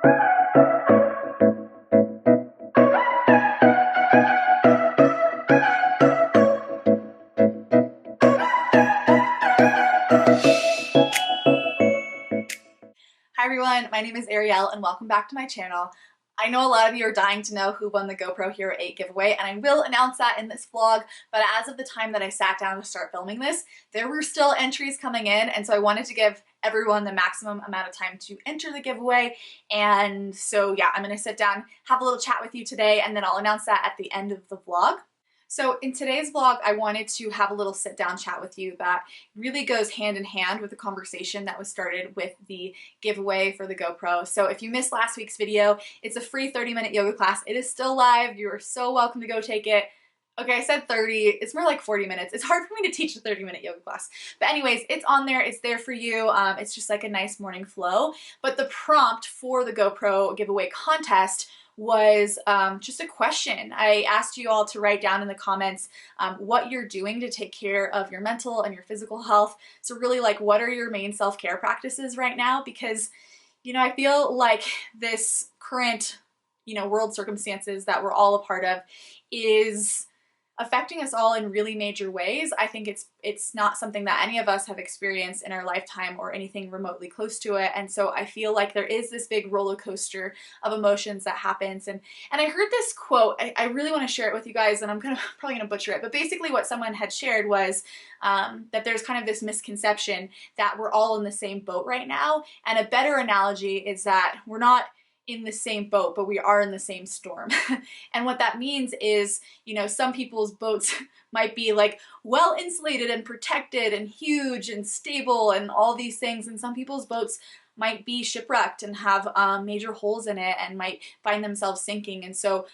Hi everyone, my name is Arielle and welcome back to my channel. I know a lot of you are dying to know who won the GoPro Hero 8 giveaway, and I will announce that in this vlog, but as of the time that I sat down to start filming this, there were still entries coming in, and so I wanted to give everyone the maximum amount of time to enter the giveaway. And so yeah, I'm gonna sit down, have a little chat with you today, and then I'll announce that at the end of the vlog. So in today's vlog, I wanted to have a little sit down chat with you that really goes hand in hand with the conversation that was started with the giveaway for the GoPro. So if you missed last week's video, it's a free 30-minute yoga class. It is still live. You are so welcome to go take it. Okay, I said 30, it's more like 40 minutes. It's hard for me to teach a 30-minute yoga class. But anyways, it's on there, it's there for you. It's just like a nice morning flow. But the prompt for the GoPro giveaway contest was just a question. I asked you all to write down in the comments what you're doing to take care of your mental and your physical health. So really, like, what are your main self-care practices right now? Because, you know, I feel like this current, world circumstances that we're all a part of is affecting us all in really major ways. I think it's not something that any of us have experienced in our lifetime or anything remotely close to it. And so I feel like there is this big roller coaster of emotions that happens. And I heard this quote, I really want to share it with you guys, and I'm probably gonna butcher it, but basically what someone had shared was that there's kind of this misconception that we're all in the same boat right now. And a better analogy is that we're not in the same boat, but we are in the same storm. And what that means is, some people's boats might be like well insulated and protected and huge and stable and all these things, and some people's boats might be shipwrecked and have major holes in it and might find themselves sinking. And so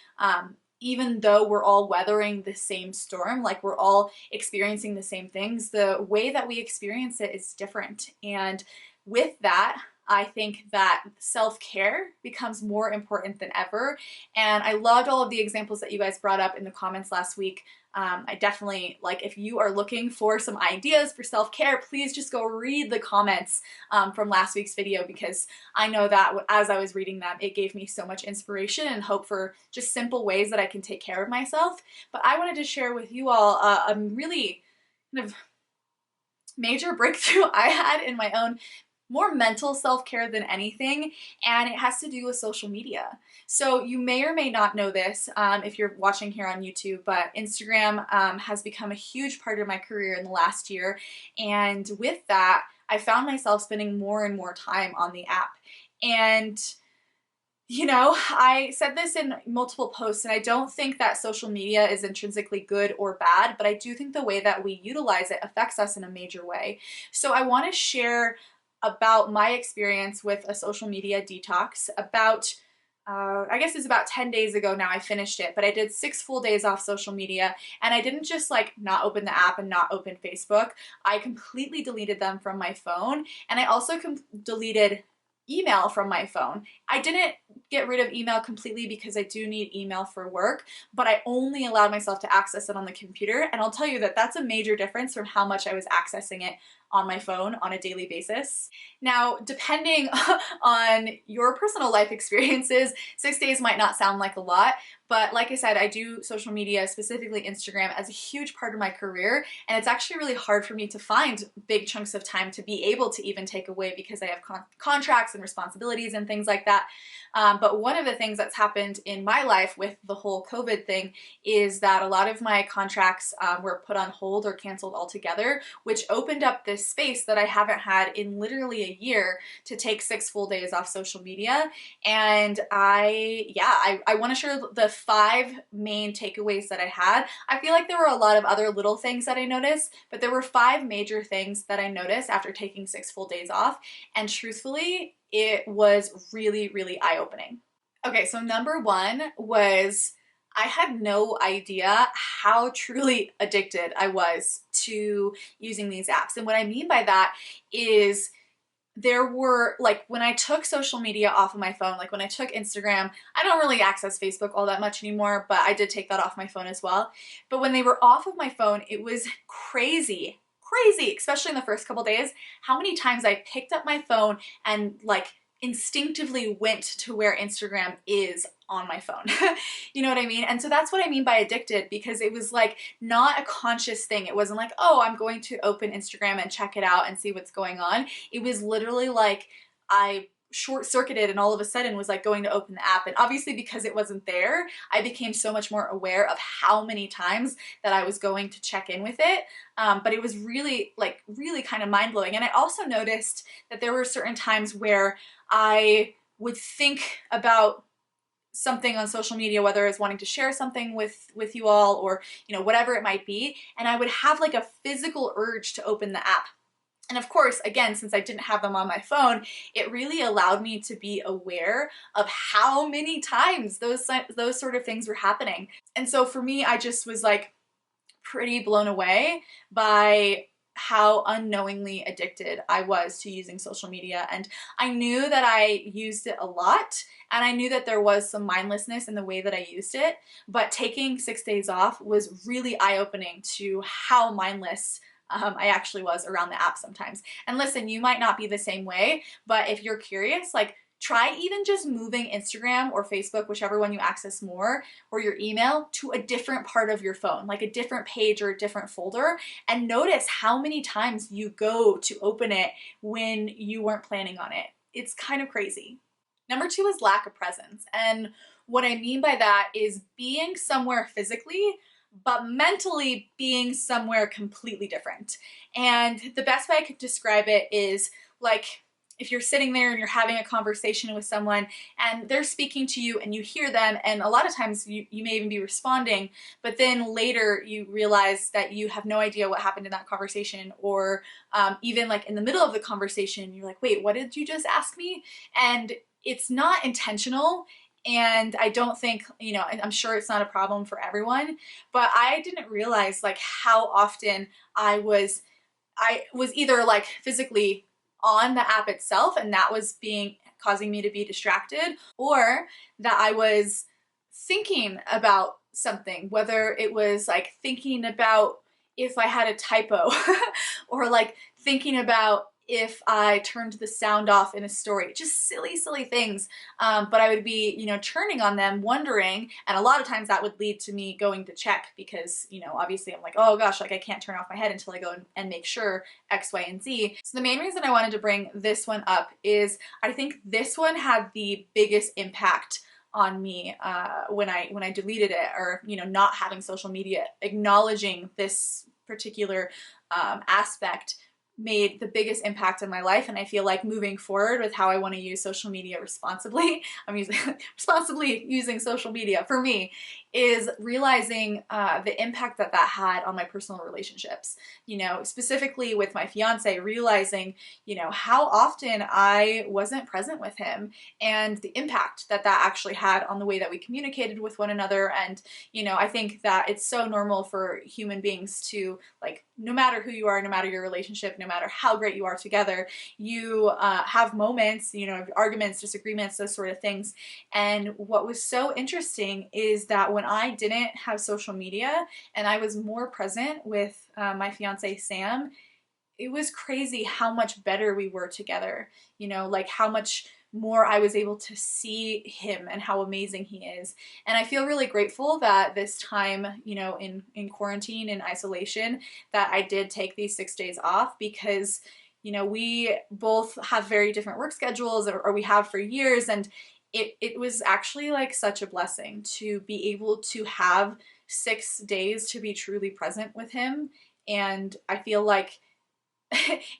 even though we're all weathering the same storm, like we're all experiencing the same things, the way that we experience it is different. And with that, I think that self-care becomes more important than ever. And I loved all of the examples that you guys brought up in the comments last week. I definitely, if you are looking for some ideas for self-care, please just go read the comments from last week's video, because I know that as I was reading them, it gave me so much inspiration and hope for just simple ways that I can take care of myself. But I wanted to share with you all a really kind of major breakthrough I had in my own more mental self-care than anything, and it has to do with social media. So you may or may not know this if you're watching here on YouTube, but Instagram has become a huge part of my career in the last year, and with that, I found myself spending more and more time on the app. And I said this in multiple posts, and I don't think that social media is intrinsically good or bad, but I do think the way that we utilize it affects us in a major way. So I want to share about my experience with a social media detox. About, I guess it's about 10 days ago now I finished it, but I did 6 full days off social media, and I didn't just not open the app and not open Facebook. I completely deleted them from my phone, and I also deleted email from my phone. I didn't get rid of email completely because I do need email for work, but I only allowed myself to access it on the computer, and I'll tell you that that's a major difference from how much I was accessing it on my phone on a daily basis. Now, depending on your personal life experiences, 6 days might not sound like a lot, but like I said, I do social media, specifically Instagram, as a huge part of my career, and it's actually really hard for me to find big chunks of time to be able to even take away, because I have contracts and responsibilities and things like that. But one of the things that's happened in my life with the whole COVID thing is that a lot of my contracts were put on hold or canceled altogether, which opened up this space that I haven't had in literally a year to take 6 full days off social media. And I want to share the 5 main takeaways that I had. I feel like there were a lot of other little things that I noticed, but there were 5 major things that I noticed after taking 6 full days off. And truthfully, it was really, really eye-opening. Okay, so number 1 was I had no idea how truly addicted I was to using these apps. And what I mean by that is there were, when I took social media off of my phone, when I took Instagram, I don't really access Facebook all that much anymore, but I did take that off my phone as well. But when they were off of my phone, it was crazy, especially in the first couple days, how many times I picked up my phone and instinctively went to where Instagram is on my phone. You know what I mean? And so that's what I mean by addicted, because it was like not a conscious thing. It wasn't like, oh, I'm going to open Instagram and check it out and see what's going on. It was literally like I short-circuited and all of a sudden was like going to open the app. And obviously because it wasn't there, I became so much more aware of how many times that I was going to check in with it. But it was really kind of mind-blowing. And I also noticed that there were certain times where I would think about something on social media, whether it's wanting to share something with you all or, you know, whatever it might be, and I would have like a physical urge to open the app. And of course, again, since I didn't have them on my phone, it really allowed me to be aware of how many times those sort of things were happening. And so for me, I just was like pretty blown away by how unknowingly addicted I was to using social media. And I knew that I used it a lot, and I knew that there was some mindlessness in the way that I used it, but taking 6 days off was really eye-opening to how mindless I actually was around the app sometimes. And listen, you might not be the same way, but if you're curious, like try even just moving Instagram or Facebook, whichever one you access more, or your email to a different part of your phone, like a different page or a different folder, and notice how many times you go to open it when you weren't planning on it. It's kind of crazy. Number 2 is lack of presence. And what I mean by that is being somewhere physically, but mentally being somewhere completely different. And the best way I could describe it is like if you're sitting there and you're having a conversation with someone and they're speaking to you and you hear them, and a lot of times you may even be responding, but then later you realize that you have no idea what happened in that conversation, or even like in the middle of the conversation, you're like, wait, what did you just ask me? And it's not intentional. And I don't think, you know, I'm sure it's not a problem for everyone, but I didn't realize like how often I was either like physically on the app itself, and that was causing me to be distracted, or that I was thinking about something, whether it was like thinking about if I had a typo or like thinking about if I turned the sound off in a story, just silly, silly things. But I would be, you know, churning on them, wondering, and a lot of times that would lead to me going to check because, you know, obviously I'm like, oh gosh, like I can't turn off my head until I go and make sure X, Y, and Z. So the main reason I wanted to bring this one up is I think this one had the biggest impact on me when I deleted it, or, you know, not having social media, acknowledging this particular aspect made the biggest impact in my life. And I feel like moving forward with how I want to use social media responsibly, I'm responsibly using social media for me, is realizing the impact that had on my personal relationships. You know, specifically with my fiance, realizing, you know, how often I wasn't present with him and the impact that actually had on the way that we communicated with one another. And, you know, I think that it's so normal for human beings to, like, no matter who you are, no matter your relationship, no matter how great you are together, you have moments, you know, arguments, disagreements, those sort of things. And what was so interesting is that when I didn't have social media and I was more present with my fiance Sam, it was crazy how much better we were together. You know, like how much more I was able to see him and how amazing he is. And I feel really grateful that this time, you know, in quarantine and isolation, that I did take these 6 days off, because, you know, we both have very different work schedules, or we have for years, and it was actually like such a blessing to be able to have 6 days to be truly present with him. And I feel like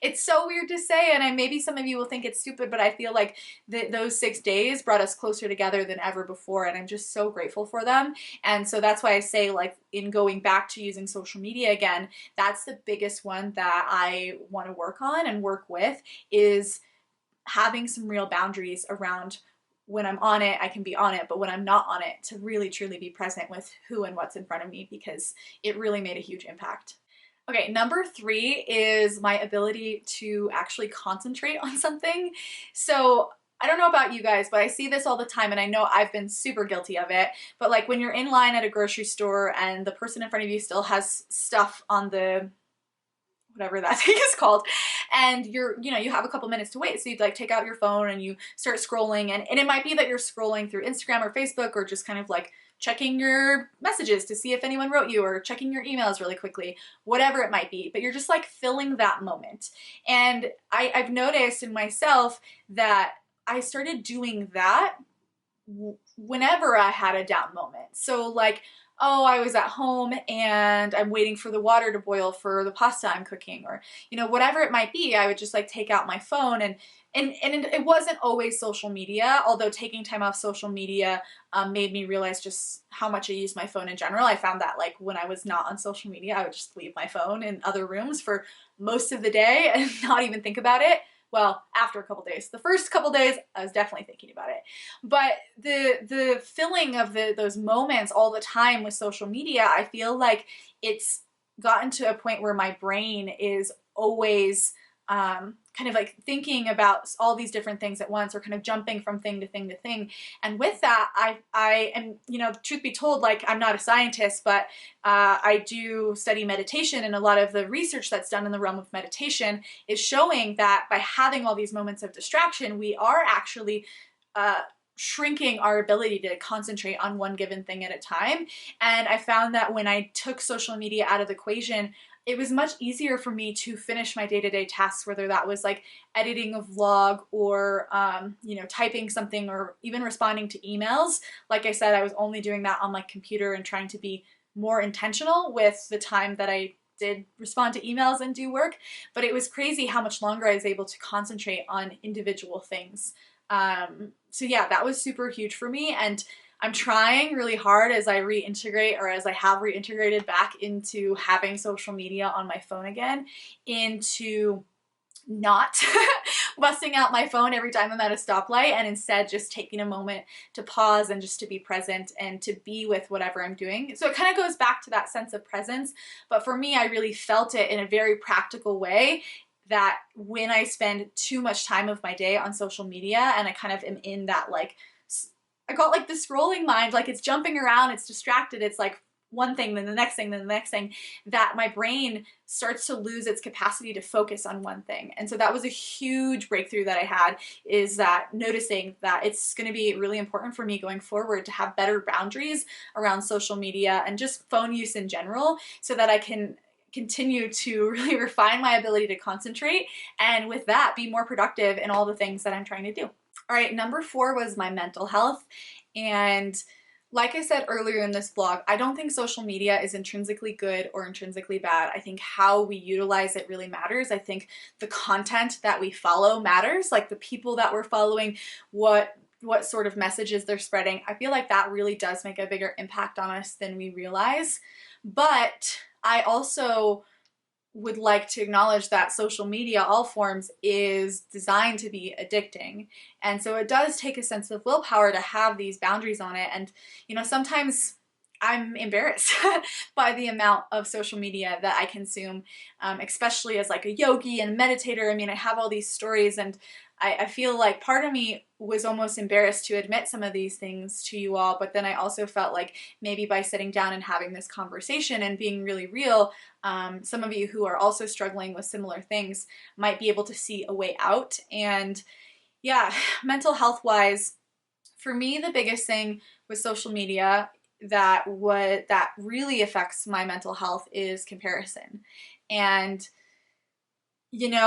it's so weird to say, and maybe some of you will think it's stupid, but I feel like those 6 days brought us closer together than ever before, and I'm just so grateful for them. And so that's why I say, like, in going back to using social media again, that's the biggest one that I want to work on and work with, is having some real boundaries around when I'm on it, I can be on it, but when I'm not on it, to really truly be present with who and what's in front of me, because it really made a huge impact. Okay, number 3 is my ability to actually concentrate on something. So I don't know about you guys, but I see this all the time, and I know I've been super guilty of it. But like when you're in line at a grocery store and the person in front of you still has stuff on the whatever that thing is called, and you have a couple minutes to wait. So you'd like take out your phone and you start scrolling, and it might be that you're scrolling through Instagram or Facebook, or just kind of like checking your messages to see if anyone wrote you, or checking your emails really quickly, whatever it might be, but you're just like filling that moment. And I've noticed in myself that I started doing that whenever I had a down moment. So like, oh, I was at home and I'm waiting for the water to boil for the pasta I'm cooking, or whatever it might be, I would just like take out my phone, and it wasn't always social media, although taking time off social media made me realize just how much I use my phone in general. I found that like when I was not on social media, I would just leave my phone in other rooms for most of the day and not even think about it. Well, after a couple days. The first couple days, I was definitely thinking about it. But the filling of those moments all the time with social media, I feel like it's gotten to a point where my brain is always kind of like thinking about all these different things at once, or kind of jumping from thing to thing to thing. And with that, I am, truth be told, like I'm not a scientist, but I do study meditation, and a lot of the research that's done in the realm of meditation is showing that by having all these moments of distraction, we are actually shrinking our ability to concentrate on one given thing at a time. And I found that when I took social media out of the equation, it was much easier for me to finish my day-to-day tasks, whether that was like editing a vlog, or typing something, or even responding to emails. Like I said, I was only doing that on my computer and trying to be more intentional with the time that I did respond to emails and do work. But it was crazy how much longer I was able to concentrate on individual things. So yeah, that was super huge for me, and I'm trying really hard as I reintegrate, or as I have reintegrated back into having social media on my phone again, into not busting out my phone every time I'm at a stoplight, and instead just taking a moment to pause and just to be present and to be with whatever I'm doing. So it kind of goes back to that sense of presence, but for me, I really felt it in a very practical way, that when I spend too much time of my day on social media, and I kind of am in that like, I got like the scrolling mind, like it's jumping around, it's distracted, it's like one thing, then the next thing, then the next thing, that my brain starts to lose its capacity to focus on one thing. And so that was a huge breakthrough that I had, is that noticing that it's going to be really important for me going forward to have better boundaries around social media and just phone use in general, so that I can continue to really refine my ability to concentrate, and with that be more productive in all the things that I'm trying to do. All right, number 4 was my mental health. And like I said earlier in this vlog, I don't think social media is intrinsically good or intrinsically bad. I think how we utilize it really matters. I think the content that we follow matters, like the people that we're following, what sort of messages they're spreading. I feel like that really does make a bigger impact on us than we realize. But I also would like to acknowledge that social media, all forms, is designed to be addicting. And so it does take a sense of willpower to have these boundaries on it. And, sometimes I'm embarrassed by the amount of social media that I consume, especially as like a yogi and meditator. I mean, I have all these stories, and I feel like part of me was almost embarrassed to admit some of these things to you all, but then I also felt like maybe by sitting down and having this conversation and being really real, some of you who are also struggling with similar things might be able to see a way out. And yeah, mental health wise, for me, the biggest thing with social media that really affects my mental health is comparison. And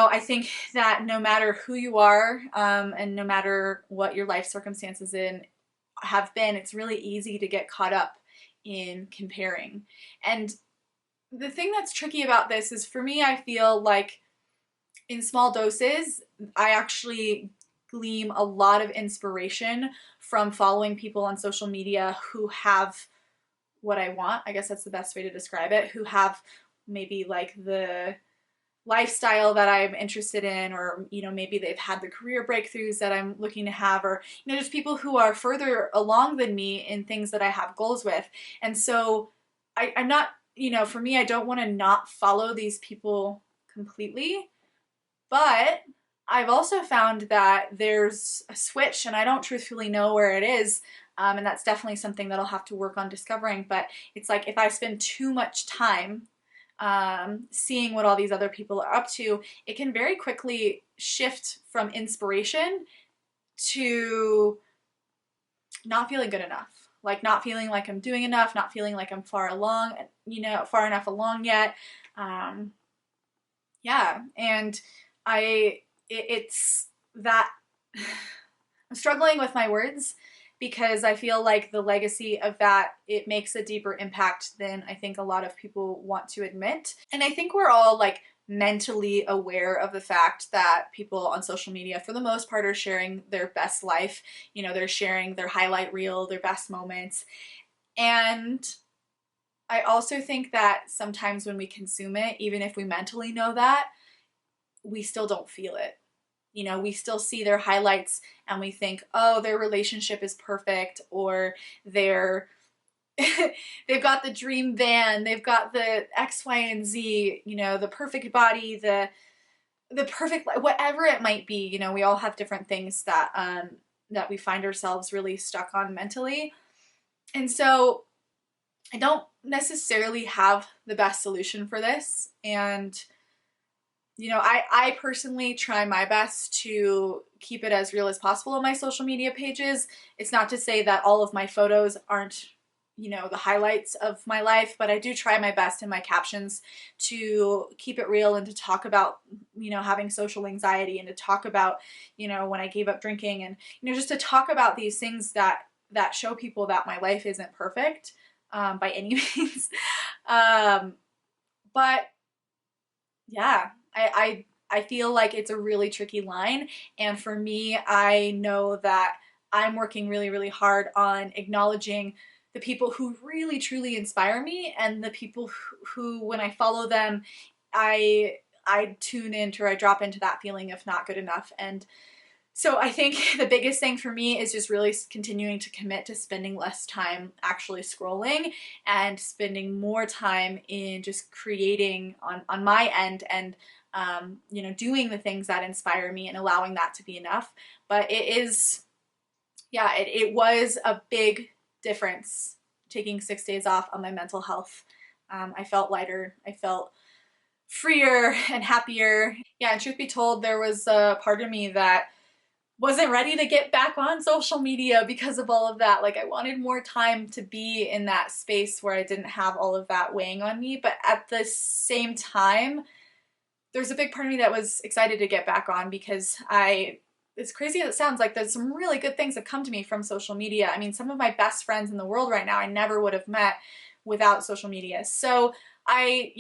I think that no matter who you are, and no matter what your life circumstances have been, it's really easy to get caught up in comparing. And the thing that's tricky about this is, for me, I feel like in small doses, I actually glean a lot of inspiration from following people on social media who have what I want. I guess that's the best way to describe it. Who have maybe like the lifestyle that I'm interested in, or maybe they've had the career breakthroughs that I'm looking to have, or just people who are further along than me in things that I have goals with. And so I'm not, for me, I don't want to not follow these people completely, but I've also found that there's a switch, and I don't truthfully know where it is, and that's definitely something that I'll have to work on discovering. But it's like, if I spend too much time seeing what all these other people are up to, it can very quickly shift from inspiration to not feeling good enough. Like not feeling like I'm doing enough, not feeling like I'm far along, far enough along yet. Yeah, and it's that I'm struggling with my words because I feel like the legacy of that, it makes a deeper impact than I think a lot of people want to admit. And I think we're all like mentally aware of the fact that people on social media for the most part are sharing their best life. They're sharing their highlight reel, their best moments. And I also think that sometimes when we consume it, even if we mentally know that, we still don't feel it. We still see their highlights and we think, oh, their relationship is perfect, or they've got the dream van, they've got the X, Y, and Z, the perfect body, the perfect, whatever it might be. We all have different things that we find ourselves really stuck on mentally. And so I don't necessarily have the best solution for this. And I personally try my best to keep it as real as possible on my social media pages. It's not to say that all of my photos aren't, the highlights of my life, but I do try my best in my captions to keep it real and to talk about, having social anxiety, and to talk about, when I gave up drinking, and, just to talk about these things that show people that my life isn't perfect by any means. But yeah, I feel like it's a really tricky line. And for me, I know that I'm working really, really hard on acknowledging the people who really, truly inspire me, and the people who when I follow them, I tune into, or I drop into that feeling of not good enough. And so I think the biggest thing for me is just really continuing to commit to spending less time actually scrolling and spending more time in just creating on my end, and doing the things that inspire me and allowing that to be enough. But it was a big difference taking 6 days off on my mental health. I felt lighter. I felt freer and happier. Yeah, and truth be told, there was a part of me that wasn't ready to get back on social media because of all of that. Like, I wanted more time to be in that space where I didn't have all of that weighing on me. But at the same time, there's a big part of me that was excited to get back on, because as crazy as it sounds, like, there's some really good things that come to me from social media. I mean, some of my best friends in the world right now I never would have met without social media. So I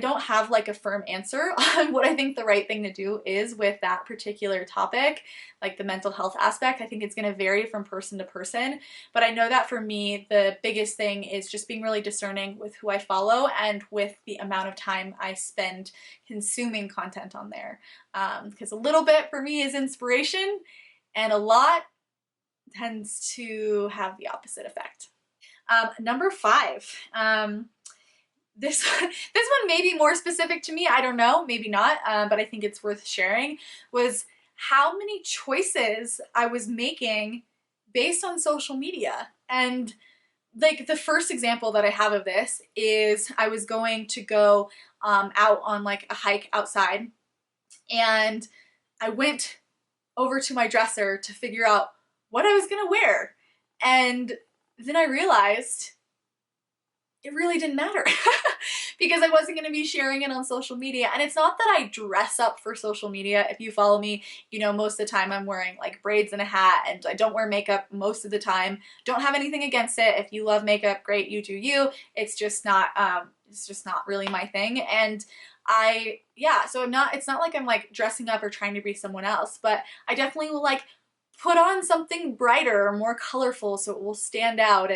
don't have like a firm answer on what I think the right thing to do is with that particular topic, like the mental health aspect. I think it's going to vary from person to person, but I know that for me, the biggest thing is just being really discerning with who I follow and with the amount of time I spend consuming content on there. Because a little bit for me is inspiration, and a lot tends to have the opposite effect. Number 5. This one may be more specific to me. I don't know, maybe not, but I think it's worth sharing, was how many choices I was making based on social media. And like, the first example that I have of this is I was going to go out on like a hike outside, and I went over to my dresser to figure out what I was gonna wear. And then I realized it really didn't matter because I wasn't going to be sharing it on social media. And it's not that I dress up for social media. If you follow me, most of the time I'm wearing like braids and a hat, and I don't wear makeup most of the time. Don't have anything against it. If you love makeup, great, you do you. It's just not really my thing. And so it's not like I'm like dressing up or trying to be someone else, but I definitely will like put on something brighter or more colorful so it will stand out.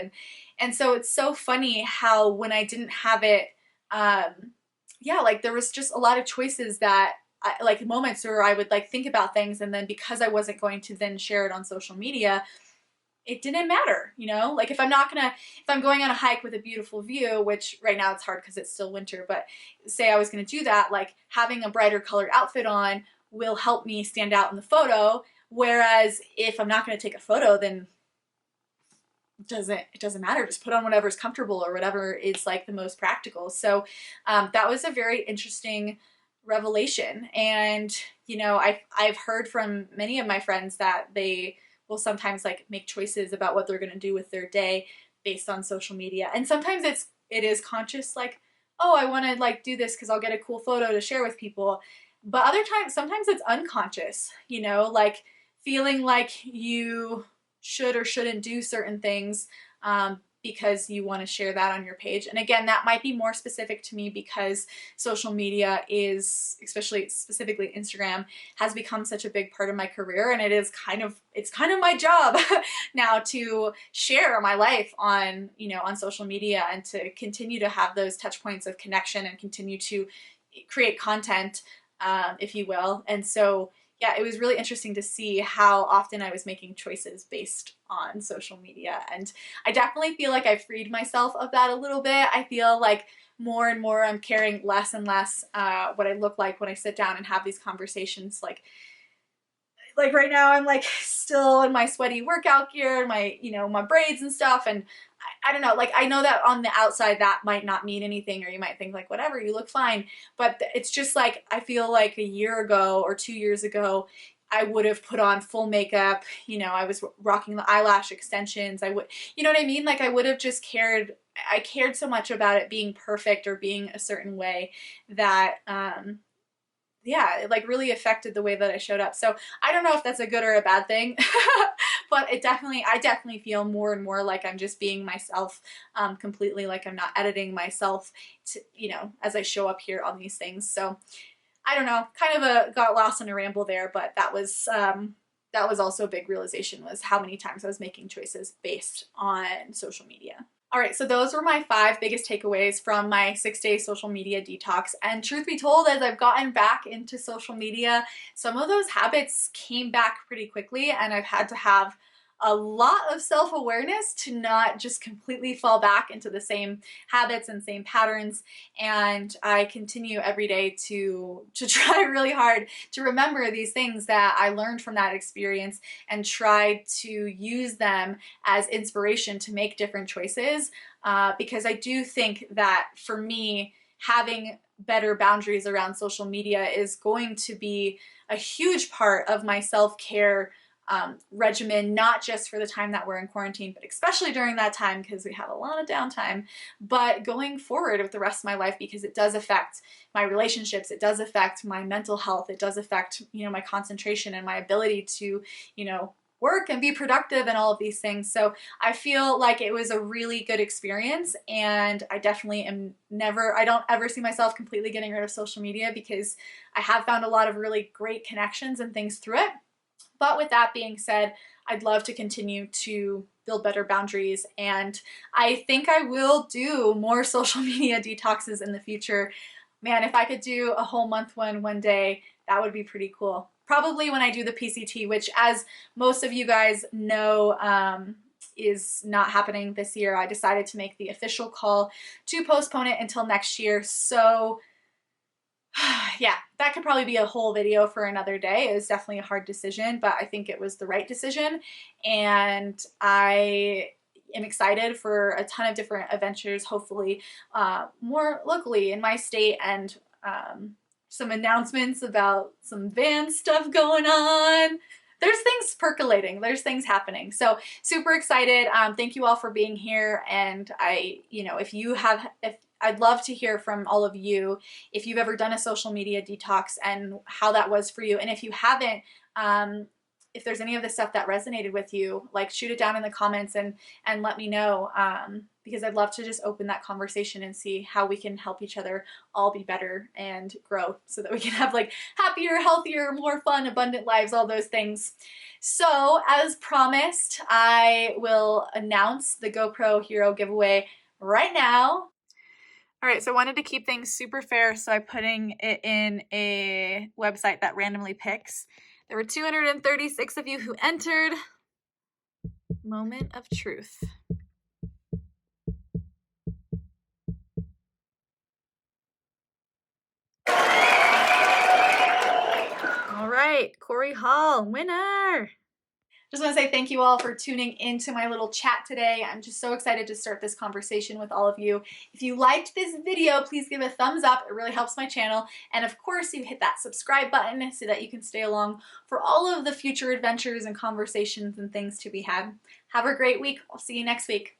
And so it's so funny how when I didn't have it, like there was just a lot of choices that like moments where I would like think about things, and then because I wasn't going to then share it on social media, it didn't matter, like if I'm going on a hike with a beautiful view, which right now it's hard because it's still winter, but say I was going to do that, like having a brighter colored outfit on will help me stand out in the photo. Whereas if I'm not going to take a photo, then it doesn't matter. Just put on whatever's comfortable or whatever is like the most practical. So that was a very interesting revelation. And you know, I've heard from many of my friends that they will sometimes like make choices about what they're going to do with their day based on social media. And sometimes it is conscious, like, oh, I want to like do this because I'll get a cool photo to share with people. But other times, sometimes it's unconscious, you know, like feeling like you should or shouldn't do certain things because you want to share that on your page. And again, that might be more specific to me because social media is, especially specifically Instagram, has become such a big part of my career, and it's kind of my job now to share my life on, you know, on social media and to continue to have those touch points of connection and continue to create content, if you will. And so yeah, it was really interesting to see how often I was making choices based on social media. And I definitely feel like I freed myself of that a little bit. I feel like more and more I'm caring less and less what I look like when I sit down and have these conversations. Like right now I'm like still in my sweaty workout gear, my, you know, my braids and stuff. And I don't know, like I know that on the outside that might not mean anything, or you might think like, whatever, you look fine. But it's just like, I feel like a year ago or 2 years ago, I would have put on full makeup, you know, I was rocking the eyelash extensions. I would, you know what I mean? Like I would have just I cared so much about it being perfect or being a certain way that, yeah, it like really affected the way that I showed up. So I don't know if that's a good or a bad thing, but I definitely feel more and more like I'm just being myself completely, like I'm not editing myself to, you know, as I show up here on these things. So I don't know, kind of got lost in a ramble there, but that was also a big realization, was how many times I was making choices based on social media. All right, so those were my 5 biggest takeaways from my 6-day social media detox. And truth be told, as I've gotten back into social media, some of those habits came back pretty quickly, and I've had to have a lot of self-awareness to not just completely fall back into the same habits and same patterns. And I continue every day to try really hard to remember these things that I learned from that experience and try to use them as inspiration to make different choices. Because I do think that for me, having better boundaries around social media is going to be a huge part of my self-care regimen, not just for the time that we're in quarantine, but especially during that time because we have a lot of downtime, but going forward with the rest of my life, because it does affect my relationships, it does affect my mental health, it does affect, you know, my concentration and my ability to, you know, work and be productive and all of these things. So I feel like it was a really good experience, and I definitely I don't ever see myself completely getting rid of social media because I have found a lot of really great connections and things through it. But with that being said, I'd love to continue to build better boundaries, and I think I will do more social media detoxes in the future. Man, if I could do a whole month one day, that would be pretty cool. Probably when I do the PCT, which, as most of you guys know, is not happening this year. I decided to make the official call to postpone it until next year. So yeah, that could probably be a whole video for another day. It was definitely a hard decision, but I think it was the right decision. And I am excited for a ton of different adventures, hopefully more locally in my state, and some announcements about some van stuff going on. There's things percolating, there's things happening. So super excited. Thank you all for being here. And if I'd love to hear from all of you if you've ever done a social media detox and how that was for you. And if you haven't, if there's any of the stuff that resonated with you, like shoot it down in the comments and let me know, because I'd love to just open that conversation and see how we can help each other all be better and grow so that we can have like happier, healthier, more fun, abundant lives, all those things. So as promised, I will announce the GoPro Hero giveaway right now. All right, so I wanted to keep things super fair, so I'm putting it in a website that randomly picks. There were 236 of you who entered. Moment of truth. All right, Corey Hall, winner. Just want to say thank you all for tuning into my little chat today. I'm just so excited to start this conversation with all of you. If you liked this video, please give a thumbs up. It really helps my channel. And of course, you hit that subscribe button so that you can stay along for all of the future adventures and conversations and things to be had. Have a great week. I'll see you next week.